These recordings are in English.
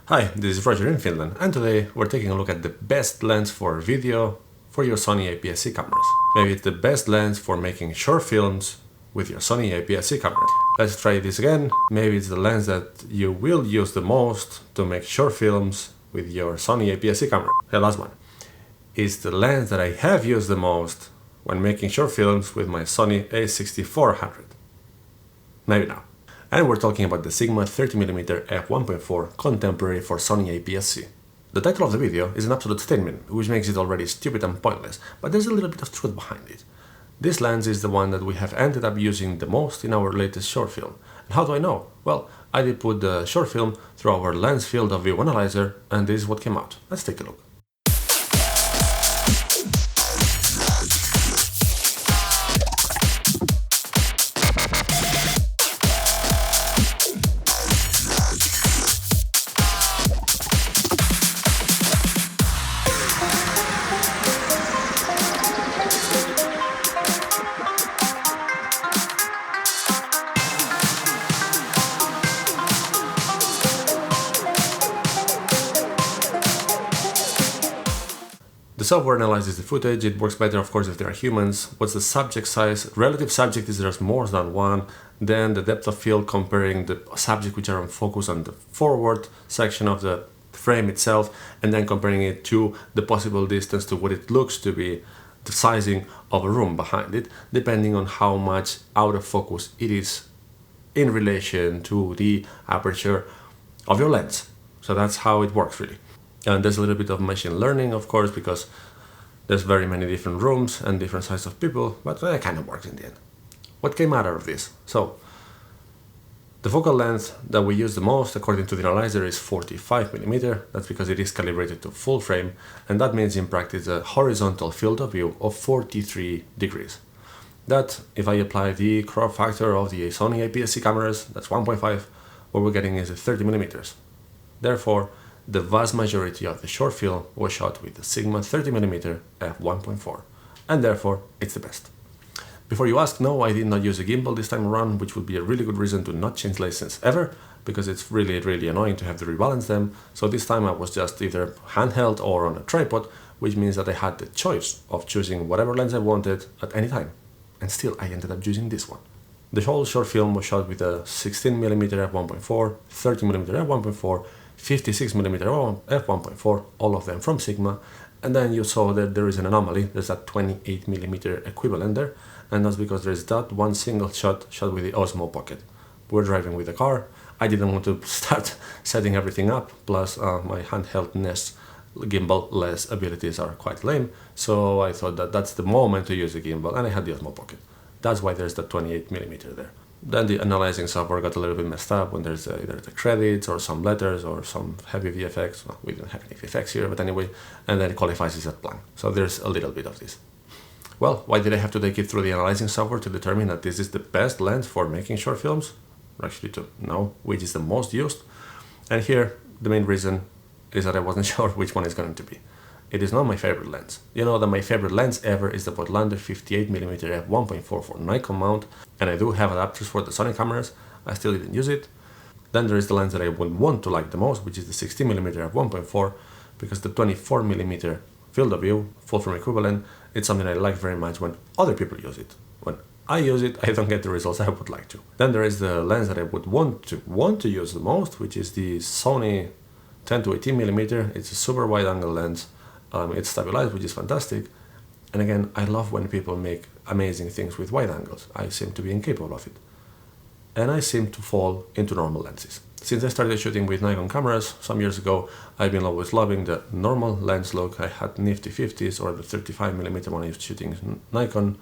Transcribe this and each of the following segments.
Hi, this is Roger in Finland, and today we're taking a look at the best lens for video for your Sony APS-C cameras. Maybe it's the best lens for making short films with your Sony APS-C camera. Let's try this again. Maybe it's the lens that you will use the most to make short films with your Sony APS-C camera. The last one is the lens that I have used the most when making short films with my Sony a6400. Maybe now. And we're talking about the Sigma 30mm f1.4 contemporary for Sony APS-C. The title of the video is an absolute statement, which makes it already stupid and pointless, but there's a little bit of truth behind it. This lens is the one that we have ended up using the most in our latest short film. And how do I know? Well, I did put the short film through our lens field of view analyzer, and this is what came out. Let's take a look. The software analyzes the footage. It works better, of course, if there are humans. What's the subject size? Relative subject is there's more than one. Then the depth of field comparing the subject which are on focus on the forward section of the frame itself, and then comparing it to the possible distance to what it looks to be the sizing of a room behind it, depending on how much out of focus it is in relation to the aperture of your lens. So that's how it works, really. And there's a little bit of machine learning, of course, because there's very many different rooms and different sizes of people, but it kind of works in the end. What came out of this? So, the focal length that we use the most, according to the analyzer, is 45mm. That's because it is calibrated to full frame, and that means in practice a horizontal field of view of 43 degrees. That, if I apply the crop factor of the Sony APS-C cameras, that's 1.5, what we're getting is 30mm. Therefore, the vast majority of the short film was shot with the Sigma 30mm f1.4, and therefore it's the best. Before you ask, no, I did not use a gimbal this time around, which would be a really good reason to not change lenses ever, because it's really annoying to have to rebalance them. So this time I was just either handheld or on a tripod, which means that I had the choice of choosing whatever lens I wanted at any time. And still I ended up using this one. The whole short film was shot with a 16mm f1.4, 30mm f1.4, 56mm f1.4, all of them from Sigma, and then you saw that there is an anomaly. There's that 28mm equivalent there, and that's because there's that one single shot with the Osmo Pocket. We're driving with a car. I didn't want to start setting everything up, plus my handheld NES gimbal-less abilities are quite lame, so I thought that that's the moment to use a gimbal, and I had the Osmo Pocket. That's why there's that 28mm there. Then the analyzing software got a little bit messed up when there's either the credits or some letters or some heavy VFX. Well, we didn't have any VFX here, but anyway, and then it qualifies as a blank. So there's a little bit of this. Well, why did I have to take it through the analyzing software to determine that this is the best lens for making short films? Actually, to know which is the most used. And here, the main reason is that I wasn't sure which one is going to be. It is not my favorite lens. You know that my favorite lens ever is the Portlander 58mm f1.4 for Nikon mount, and I do have adapters for the Sony cameras. I still didn't use it. Then there is the lens that I would want to like the most, which is the 60mm f1.4, because the 24mm field of view, full frame equivalent, it's something I like very much when other people use it. When I use it, I don't get the results I would like to. Then there is the lens that I would want to use the most, which is the Sony 10 to 18mm. It's a super wide angle lens. It's stabilized, which is fantastic. And again, I love when people make amazing things with wide angles. I seem to be incapable of it. And I seem to fall into normal lenses. Since I started shooting with Nikon cameras some years ago, I've been always loving the normal lens look. I had nifty 50s or the 35mm when I was shooting Nikon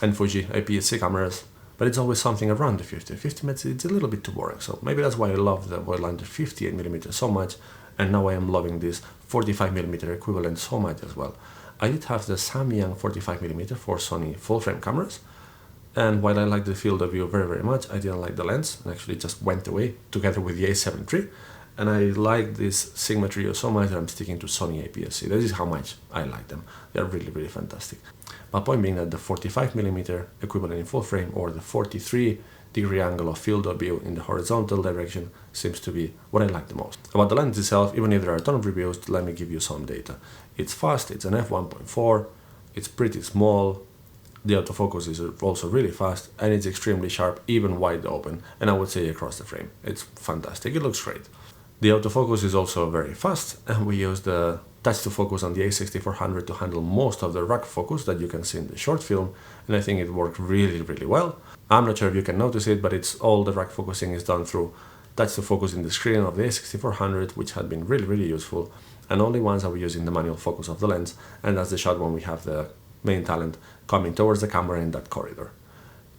and Fuji APS-C cameras. But it's always something around the 50. 50 minutes, it's a little bit too boring. So maybe that's why I love the Portlander 58mm so much. And now I am loving this 45mm equivalent so much as well. I did have the Samyang 45mm for Sony full-frame cameras, and while I like the field of view very much, I didn't like the lens, and actually just went away together with the A7 III, and I like this Sigma trio so much that I'm sticking to Sony APS-C. This is how much I like them. They're really fantastic. My point being that the 45mm equivalent in full frame or the 43 degree angle of field of view in the horizontal direction seems to be what I like the most. About the lens itself, even if there are a ton of reviews, let me give you some data. It's fast, it's an f1.4, it's pretty small, the autofocus is also really fast, and it's extremely sharp, even wide open, and I would say across the frame. It's fantastic, it looks great. The autofocus is also very fast, and we use the touch to focus on the A6400 to handle most of the rack focus that you can see in the short film, and I think it worked really, really well. I'm not sure if you can notice it, but it's all the rack focusing is done through touch to focus in the screen of the A6400, which had been really, really useful, and only once are we using the manual focus of the lens, and that's the shot when we have the main talent coming towards the camera in that corridor.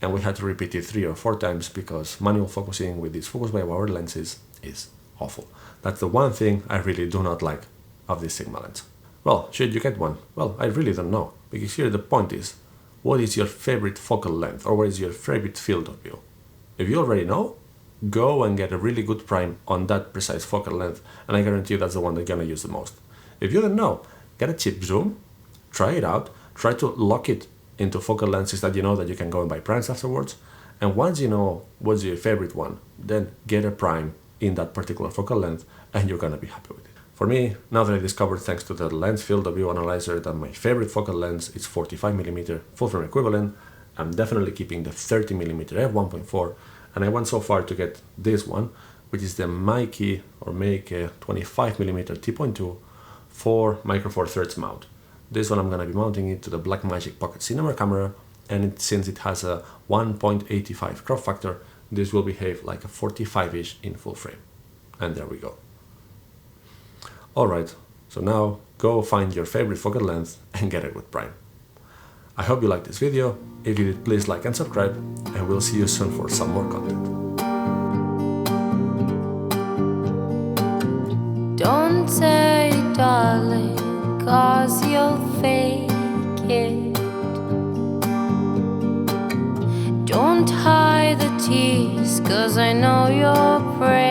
And we had to repeat it 3 or 4 times because manual focusing with these focus by wire lenses is awful. That's the one thing I really do not like of this Sigma lens. Well, should you get one? Well, I really don't know, because here the point is, what is your favorite focal length, or what is your favorite field of view? If you already know, go and get a really good prime on that precise focal length, and I guarantee you that's the one that you're gonna use the most. If you don't know, get a cheap zoom, try it out, try to lock it into focal lenses that you know that you can go and buy primes afterwards, and once you know what's your favorite one, then get a prime in that particular focal length, and you're gonna be happy with it. For me, now that I discovered thanks to the lens field of view analyzer that my favorite focal lens is 45mm full frame equivalent, I'm definitely keeping the 30mm f1.4, and I went so far to get this one, which is the Meike 25mm t.2 for micro four thirds mount. This one I'm gonna be mounting it to the Blackmagic Pocket Cinema camera, and since it has a 1.85 crop factor, this will behave like a 45-ish in full frame. And there we go. Alright, so now go find your favorite focal length and get it with prime. I hope you liked this video. If you did, please like and subscribe, and we'll see you soon for some more content. Don't say darling, cause you'll fake it. Don't hide the tears, cause I know you're brave.